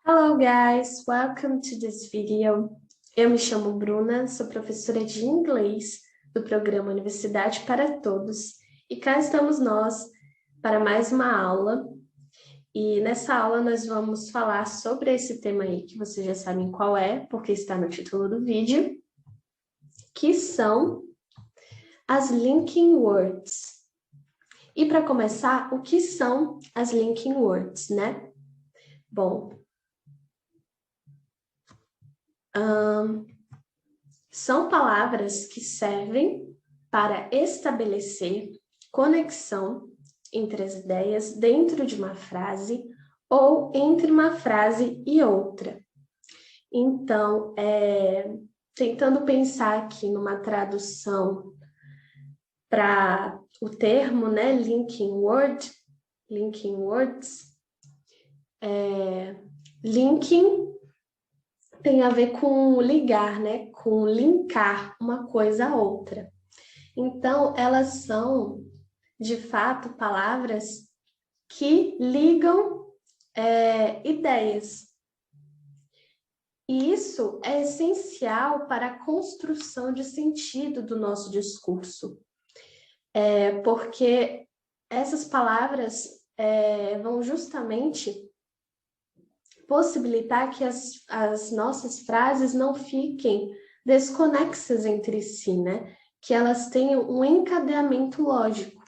Hello guys, welcome to this video. Eu me chamo Bruna, sou professora de inglês do programa Universidade para Todos e cá estamos nós para mais uma aula. E nessa aula nós vamos falar sobre esse tema aí que vocês já sabem qual é, porque está no título do vídeo, que são as linking words. E para começar, o que são as linking words, né? Bom, são palavras que servem para estabelecer conexão entre as ideias dentro de uma frase ou entre uma frase e outra. Então, tentando pensar aqui numa tradução para o termo, né, linking words, linking tem a ver com ligar, né? Com linkar uma coisa a outra. Então, elas são, de fato, palavras que ligam ideias. E isso é essencial para a construção de sentido do nosso discurso. Porque essas palavras vão justamente possibilitar que as nossas frases não fiquem desconexas entre si, né? Que elas tenham um encadeamento lógico.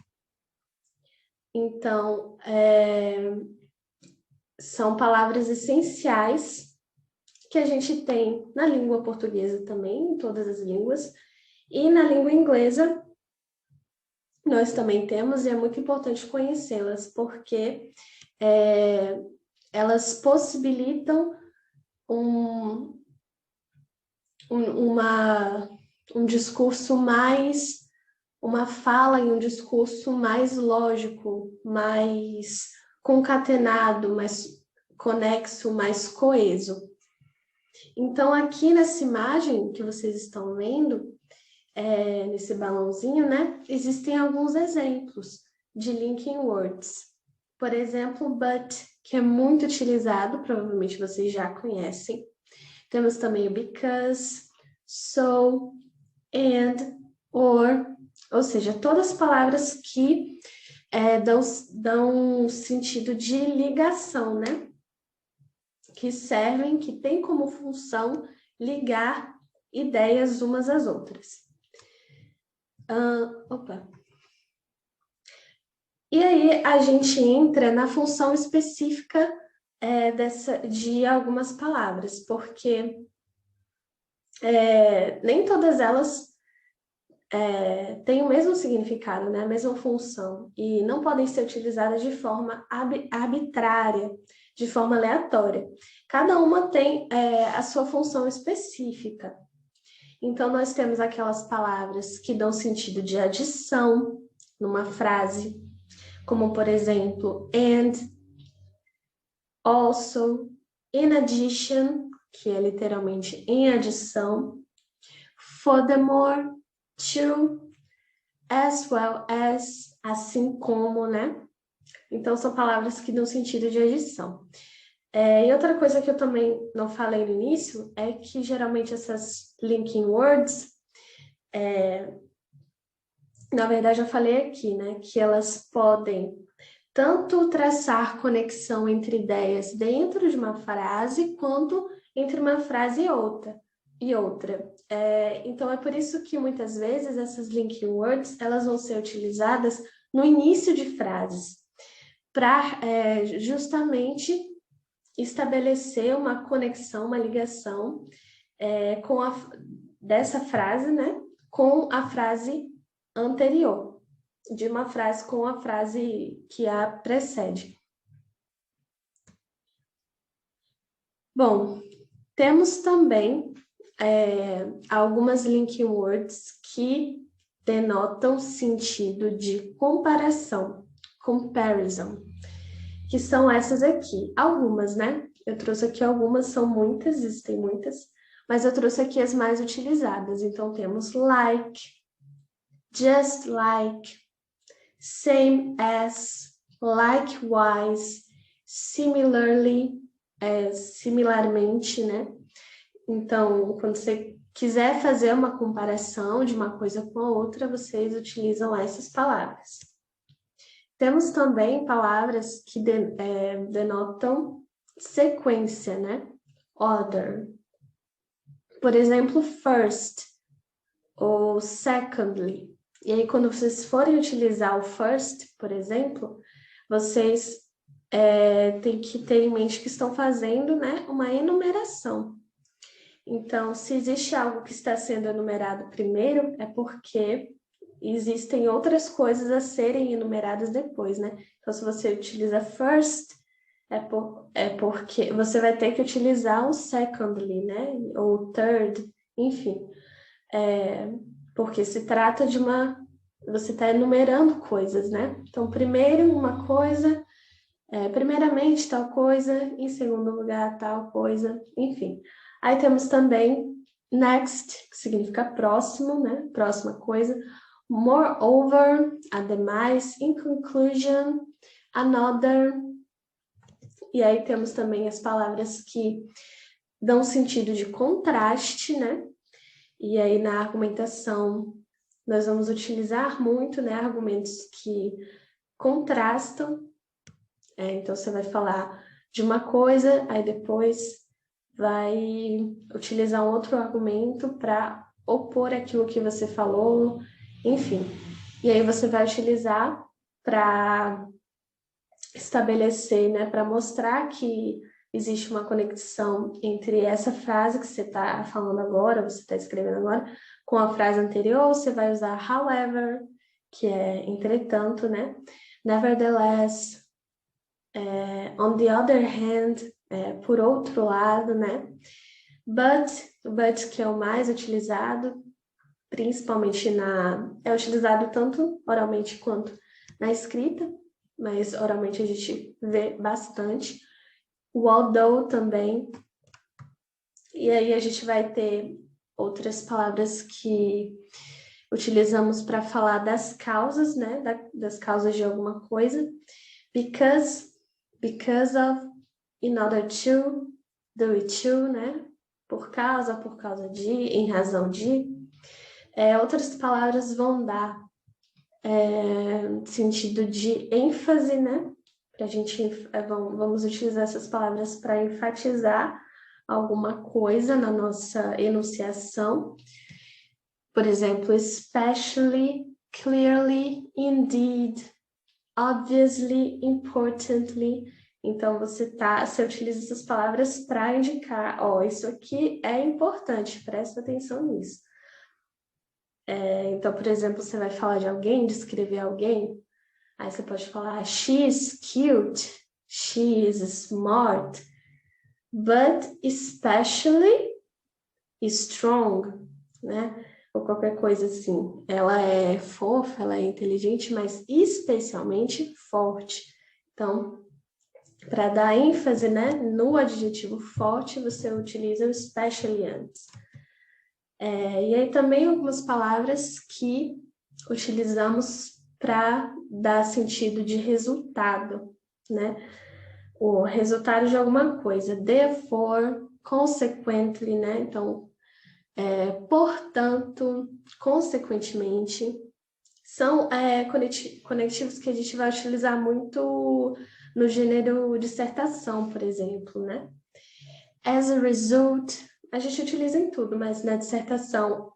Então, são palavras essenciais que a gente tem na língua portuguesa também, em todas as línguas, e na língua inglesa nós também temos, e é muito importante conhecê-las, porque elas possibilitam um discurso mais, uma fala e um discurso mais lógico, mais concatenado, mais conexo, mais coeso. Então, aqui nessa imagem que vocês estão vendo, nesse balãozinho, né, existem alguns exemplos de linking words. Por exemplo, but, que é muito utilizado, provavelmente vocês já conhecem. Temos também o because, so, and, ou seja, todas as palavras que dão sentido de ligação, né? Que servem, que têm como função ligar ideias umas às outras. E aí a gente entra na função específica de algumas palavras, porque nem todas elas têm o mesmo significado, né? A mesma função, e não podem ser utilizadas de forma arbitrária, de forma aleatória. Cada uma tem a sua função específica. Então, nós temos aquelas palavras que dão sentido de adição numa frase, como, por exemplo, and, also, in addition, que é literalmente em adição, furthermore, to, as well as, assim como, né? Então, são palavras que dão sentido de adição. E outra coisa que eu também não falei no início é que, geralmente, essas linking words, na verdade, eu falei aqui, né? Que elas podem tanto traçar conexão entre ideias dentro de uma frase, quanto entre uma frase e outra. Então, é por isso que, muitas vezes, essas linking words, elas vão ser utilizadas no início de frases, para justamente estabelecer uma conexão, uma ligação dessa frase, né, com a frase anterior, de uma frase com a frase que a precede. Bom, temos também algumas linking words que denotam sentido de comparação, comparison, que são essas aqui. Algumas, né? Eu trouxe aqui algumas, são muitas, existem muitas, mas eu trouxe aqui as mais utilizadas. Então, temos like, just like, same as, likewise, similarly, similarmente, né? Então, quando você quiser fazer uma comparação de uma coisa com a outra, vocês utilizam essas palavras. Temos também palavras que denotam sequência, né? Order. Por exemplo, first ou secondly. E aí, quando vocês forem utilizar o first, por exemplo, vocês têm que ter em mente que estão fazendo, né, uma enumeração. Então, se existe algo que está sendo enumerado primeiro, é porque existem outras coisas a serem enumeradas depois, né? Então, se você utiliza first, é porque você vai ter que utilizar o secondly, né? Ou third, enfim. Porque se trata de você está enumerando coisas, né? Então, primeiro uma coisa, primeiramente tal coisa, em segundo lugar tal coisa, enfim. Aí temos também next, que significa próximo, né? Próxima coisa. Moreover, ademais, in conclusion, another. E aí temos também as palavras que dão sentido de contraste, né? E aí na argumentação nós vamos utilizar muito, né, argumentos que contrastam. Então você vai falar de uma coisa, aí depois vai utilizar um outro argumento para opor aquilo que você falou, enfim. E aí você vai utilizar para estabelecer, né, para mostrar que existe uma conexão entre essa frase que você está falando agora, você está escrevendo agora, com a frase anterior. Você vai usar however, que é entretanto, né? Nevertheless, on the other hand, por outro lado, né? But, que é o mais utilizado, principalmente é utilizado tanto oralmente quanto na escrita, mas oralmente a gente vê bastante. O although também. E aí a gente vai ter outras palavras que utilizamos para falar das causas, né? Das causas de alguma coisa. Because of, in order to, due to, né? Por causa de, em razão de. Outras palavras vão dar sentido de ênfase, né? Pra gente, vamos utilizar essas palavras para enfatizar alguma coisa na nossa enunciação. Por exemplo, especially, clearly, indeed, obviously, importantly. Então, você utiliza essas palavras para indicar, isso aqui é importante, presta atenção nisso. Então, por exemplo, você vai falar de alguém, descrever alguém, aí você pode falar, she is cute, she is smart, but especially strong, né? Ou qualquer coisa assim. Ela é fofa, ela é inteligente, mas especialmente forte. Então, para dar ênfase, né, no adjetivo forte, você utiliza o especially antes. E aí também algumas palavras que utilizamos para dar sentido de resultado, né? O resultado de alguma coisa. Therefore, consequently, né? Então, portanto, consequentemente, são conectivos que a gente vai utilizar muito no gênero dissertação, por exemplo, né? As a result, a gente utiliza em tudo, mas na dissertação,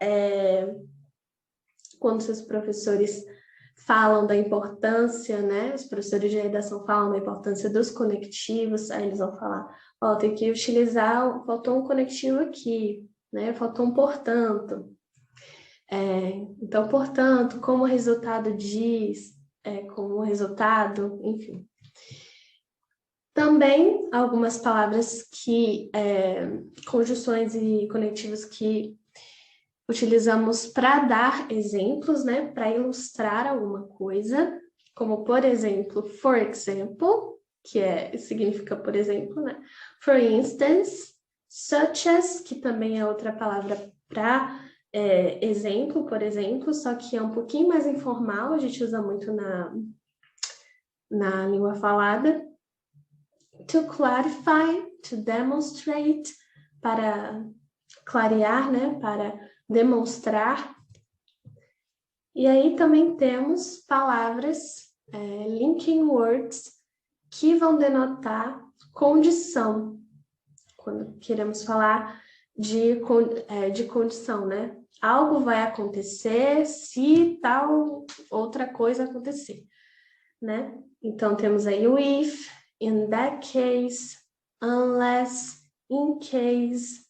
quando seus professores falam da importância, né? Os professores de redação falam da importância dos conectivos, aí eles vão falar, tem que utilizar, faltou um conectivo aqui, né? Faltou um portanto. Então, portanto, como resultado diz, como resultado, enfim. Também algumas palavras conjunções e conectivos que utilizamos para dar exemplos, né? Para ilustrar alguma coisa, como, por exemplo, for example, que significa, por exemplo, né? For instance, such as, que também é outra palavra para exemplo, por exemplo, só que é um pouquinho mais informal, a gente usa muito na língua falada. to clarify, to demonstrate, para clarear, né? Para demonstrar. E aí também temos palavras, linking words, que vão denotar condição, quando queremos falar de condição, né? Algo vai acontecer se tal outra coisa acontecer, né? Então, temos aí o if, in that case, unless, in case,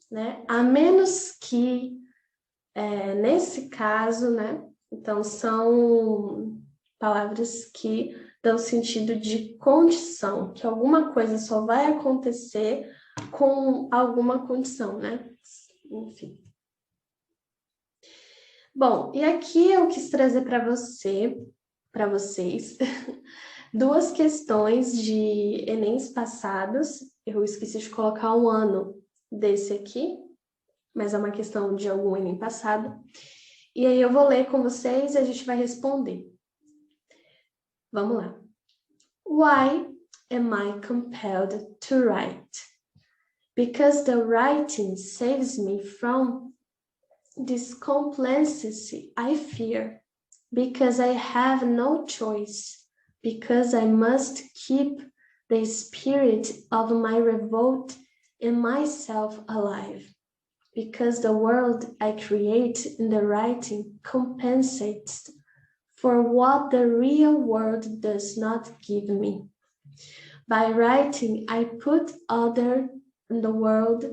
né? A menos que, nesse caso, né? Então, são palavras que dão sentido de condição, que alguma coisa só vai acontecer com alguma condição, né? Enfim. Bom, e aqui eu quis trazer para vocês, duas questões de Enems passados. Eu esqueci de colocar o ano desse aqui, mas é uma questão de algum Enem passado. E aí eu vou ler com vocês e a gente vai responder. Vamos lá. Why am I compelled to write? Because the writing saves me from this complacency I fear. Because I have no choice. Because I must keep the spirit of my revolt and myself alive. Because the world I create in the writing compensates for what the real world does not give me. By writing, I put other in the world,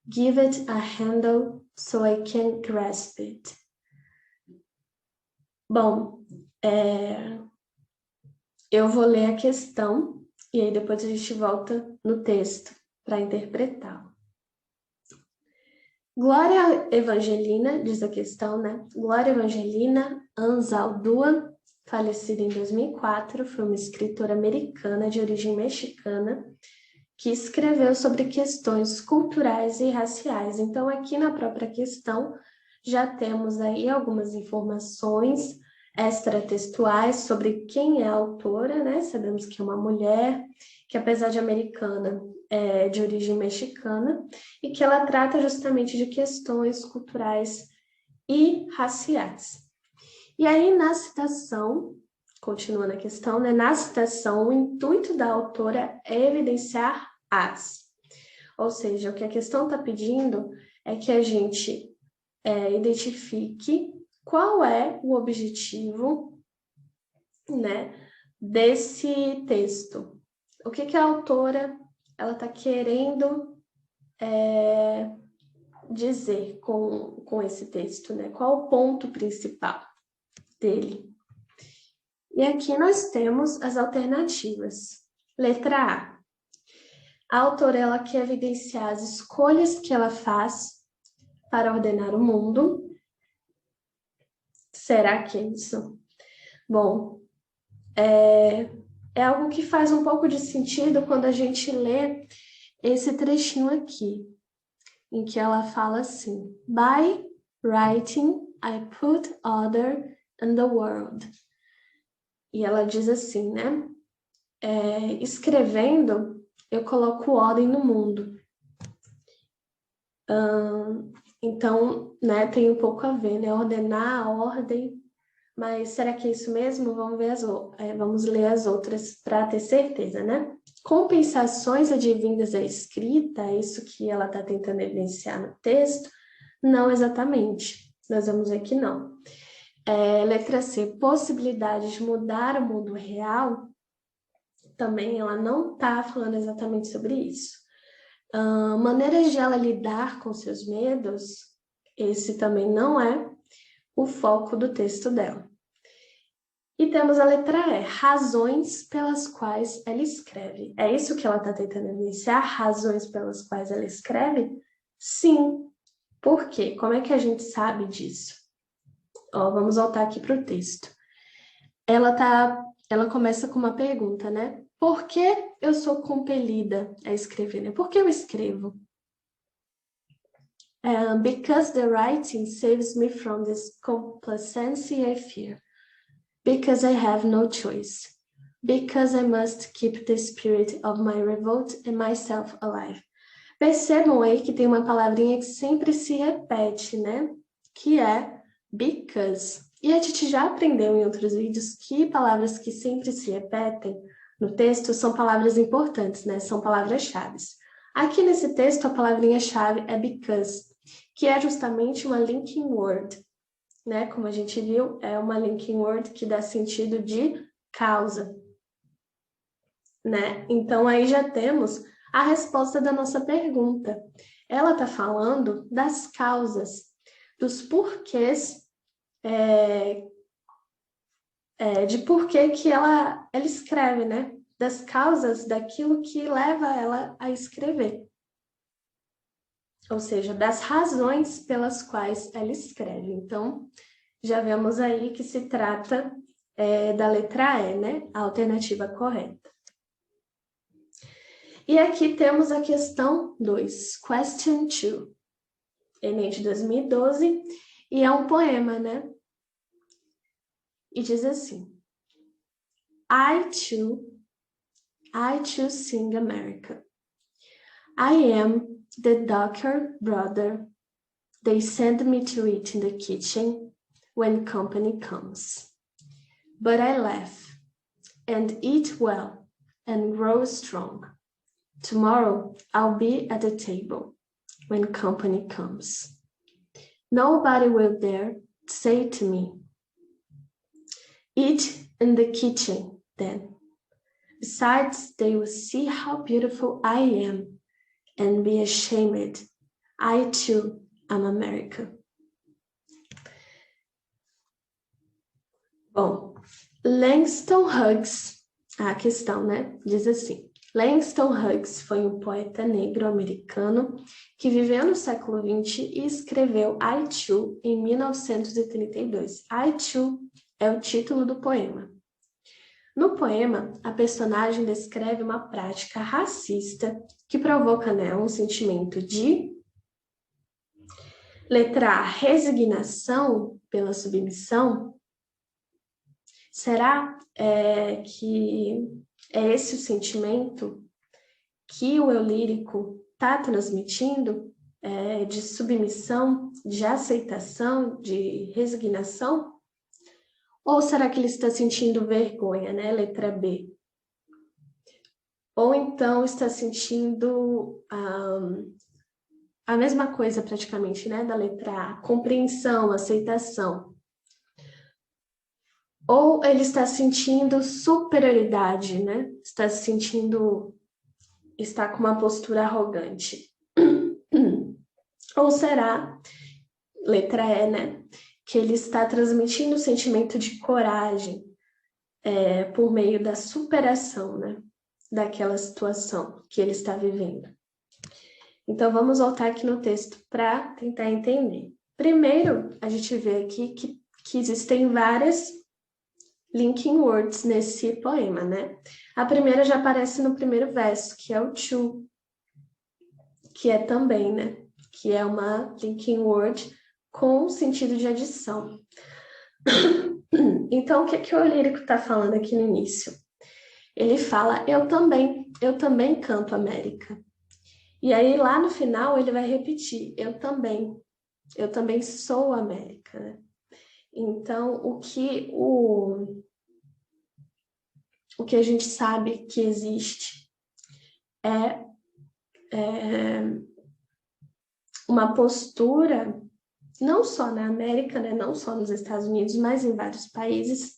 give it a handle so I can grasp it. Bom, eu vou ler a questão e aí depois a gente volta no texto para interpretá-lo. Glória Evangelina, diz a questão, né? Glória Evangelina Anzaldúa, falecida em 2004, foi uma escritora americana de origem mexicana que escreveu sobre questões culturais e raciais. Então, aqui na própria questão, já temos aí algumas informações extratextuais sobre quem é a autora, né? Sabemos que é uma mulher, que apesar de americana, é de origem mexicana, e que ela trata justamente de questões culturais e raciais. E aí, na citação, continuando a questão, né? Na citação, o intuito da autora é evidenciar ou seja, o que a questão está pedindo é que a gente identifique qual é o objetivo, né, desse texto. O que a autora está querendo dizer com esse texto, né? Qual o ponto principal dele? E aqui nós temos as alternativas. Letra A. A autora ela quer evidenciar as escolhas que ela faz para ordenar o mundo. Será que é isso? Bom, é algo que faz um pouco de sentido quando a gente lê esse trechinho aqui, em que ela fala assim: By writing, I put order in the world. E ela diz assim, né? Escrevendo, eu coloco ordem no mundo. Então, né, tem um pouco a ver, né? Ordenar a ordem, mas será que é isso mesmo? Vamos ler as outras para ter certeza, né? Compensações advindas da escrita, é isso que ela está tentando evidenciar no texto? Não exatamente, nós vamos ver que não. Letra C, possibilidade de mudar o mundo real, também ela não está falando exatamente sobre isso. Maneiras de ela lidar com seus medos, esse também não é o foco do texto dela. E temos a letra E, razões pelas quais ela escreve. É isso que ela está tentando evidenciar? Razões pelas quais ela escreve? Sim. Por quê? Como é que a gente sabe disso? Vamos voltar aqui para o texto. Ela começa com uma pergunta, né? Por que eu sou compelida a escrever? Né? Por que eu escrevo? Because the writing saves me from this complacency I fear. Because I have no choice. because I must keep the spirit of my revolt and myself alive. Percebam aí que tem uma palavrinha que sempre se repete, né? Que é because. E a gente já aprendeu em outros vídeos que palavras que sempre se repetem no texto são palavras importantes, né? São palavras-chave. Aqui nesse texto, a palavrinha-chave é because, que é justamente uma linking word, né? Como a gente viu, é uma linking word que dá sentido de causa, né? Então, aí já temos a resposta da nossa pergunta. Ela está falando das causas, dos porquês, de porquê que ela escreve, né? Das causas daquilo que leva ela a escrever. Ou seja, das razões pelas quais ela escreve. Então, já vemos aí que se trata da letra E, né? A alternativa correta. E aqui temos a questão 2, question 2. Enem de 2012, e é um poema, né? E diz assim: I too sing America. I am the darker brother. They send me to eat in the kitchen when company comes. But I laugh and eat well and grow strong. Tomorrow I'll be at the table when company comes. Nobody will dare say to me, eat in the kitchen then. Besides, they will see how beautiful I am and be ashamed. I too am America. Bom, Langston Hughes, a questão, né? Diz assim: Langston Hughes foi um poeta negro americano que viveu no século XX e escreveu I Too em 1932. I Too é o título do poema. No poema, a personagem descreve uma prática racista que provoca nela um sentimento de letra A, resignação pela submissão. Será que é esse o sentimento que o eu lírico está transmitindo, de submissão, de aceitação, de resignação? Ou será que ele está sentindo vergonha, né? Letra B. Ou então está sentindo a mesma coisa praticamente, né? Da letra A, compreensão, aceitação. Ou ele está sentindo superioridade, né? Está com uma postura arrogante. Ou será, letra E, né? Que ele está transmitindo o sentimento de coragem por meio da superação, né? Daquela situação que ele está vivendo. Então, vamos voltar aqui no texto para tentar entender. Primeiro, a gente vê aqui que existem várias linking words nesse poema, né? A primeira já aparece no primeiro verso, que é o to, que é também, né? Que é uma linking word com sentido de adição. Então, o que o lírico está falando aqui no início? Ele fala, eu também canto América. E aí, lá no final, ele vai repetir, eu também sou América, né? Então, o que a gente sabe que existe é uma postura, não só na América, né, não só nos Estados Unidos, mas em vários países,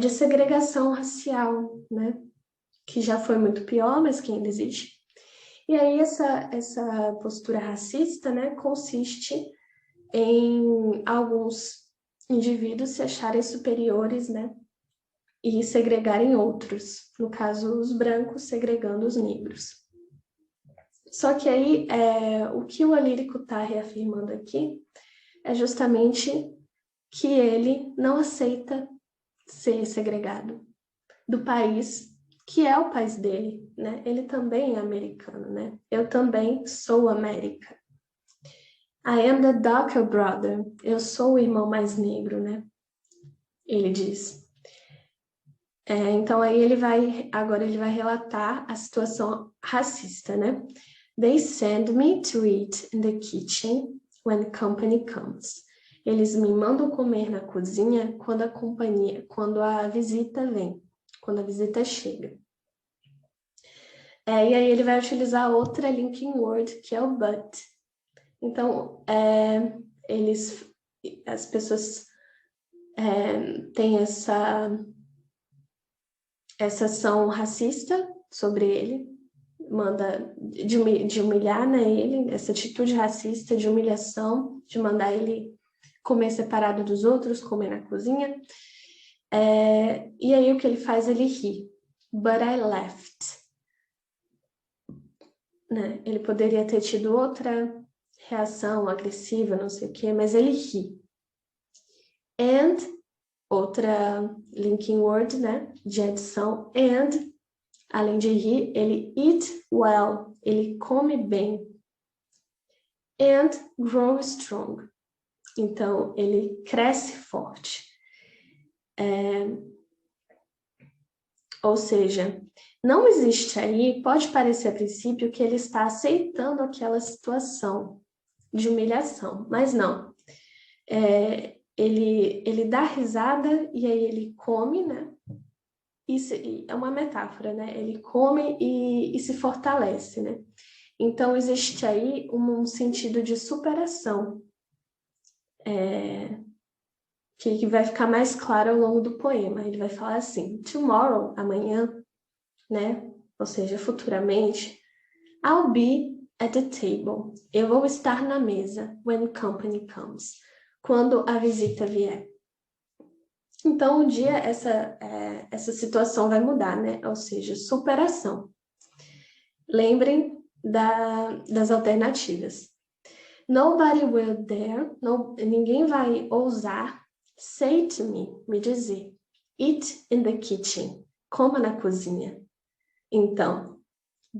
de segregação racial, né, que já foi muito pior, mas que ainda existe. E aí essa postura racista, né, consiste em alguns indivíduos se acharem superiores, né, e segregarem outros, no caso os brancos segregando os negros. Só que aí o que o lírico está reafirmando aqui é justamente que ele não aceita ser segregado do país que é o país dele, né? Ele também é americano, né? Eu também sou América. I am the darker brother. Eu sou o irmão mais negro, né? Ele diz. Então, aí agora ele vai relatar a situação racista, né? They send me to eat in the kitchen when company comes. Eles me mandam comer na cozinha quando a visita vem, quando a visita chega. E aí ele vai utilizar outra linking word, que é o but. Então, as pessoas têm essa ação racista sobre ele, manda de humilhar, né, ele, essa atitude racista de humilhação, de mandar ele comer separado dos outros, comer na cozinha. E aí o que ele faz? Ele ri. But I left. Né? Ele poderia ter tido outra reação agressiva, não sei o quê, mas ele ri. And, outra linking word, né, de adição, and, além de rir, ele eat well, ele come bem. And grow strong. Então, ele cresce forte. Ou seja, não existe aí, pode parecer a princípio que ele está aceitando aquela situação de humilhação, mas não. Ele dá risada e aí ele come, né? Isso é uma metáfora, né? Ele come e se fortalece, né? Então, existe aí um sentido de superação, que vai ficar mais claro ao longo do poema. Ele vai falar assim, tomorrow, amanhã, né? Ou seja, futuramente, I'll be at the table. Eu vou estar na mesa when company comes. Quando a visita vier. Então, um dia essa situação vai mudar, né? Ou seja, superação. Lembrem das alternativas. Nobody will dare, ninguém vai ousar say to me dizer, eat in the kitchen, coma na cozinha. Então,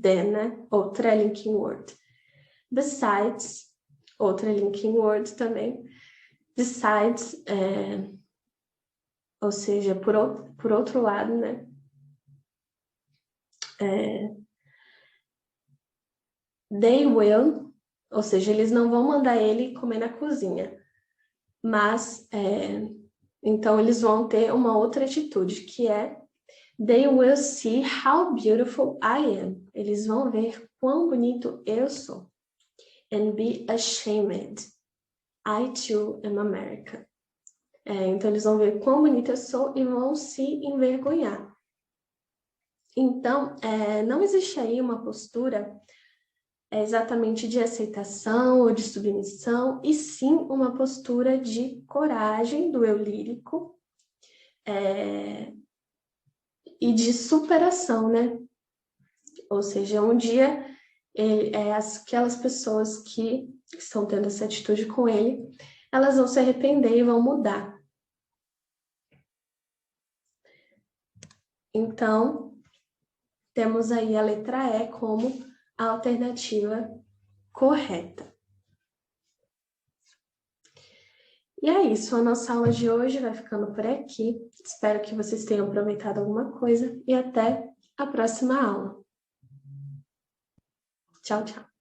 then, né? Outra linking word. Besides, outra linking word também. Besides, ou seja, por outro lado, né? They will, ou seja, eles não vão mandar ele comer na cozinha, mas então eles vão ter uma outra atitude, que é they will see how beautiful I am. Eles vão ver quão bonito eu sou. And be ashamed. I too am American. Então eles vão ver quão bonita eu sou e vão se envergonhar. Então, não existe aí uma postura exatamente de aceitação ou de submissão, e sim uma postura de coragem do eu lírico e de superação, né? Ou seja, um dia aquelas pessoas que estão tendo essa atitude com ele, elas vão se arrepender e vão mudar. Então, temos aí a letra E como a alternativa correta. E é isso, a nossa aula de hoje vai ficando por aqui. Espero que vocês tenham aproveitado alguma coisa e até a próxima aula. Tchau, tchau.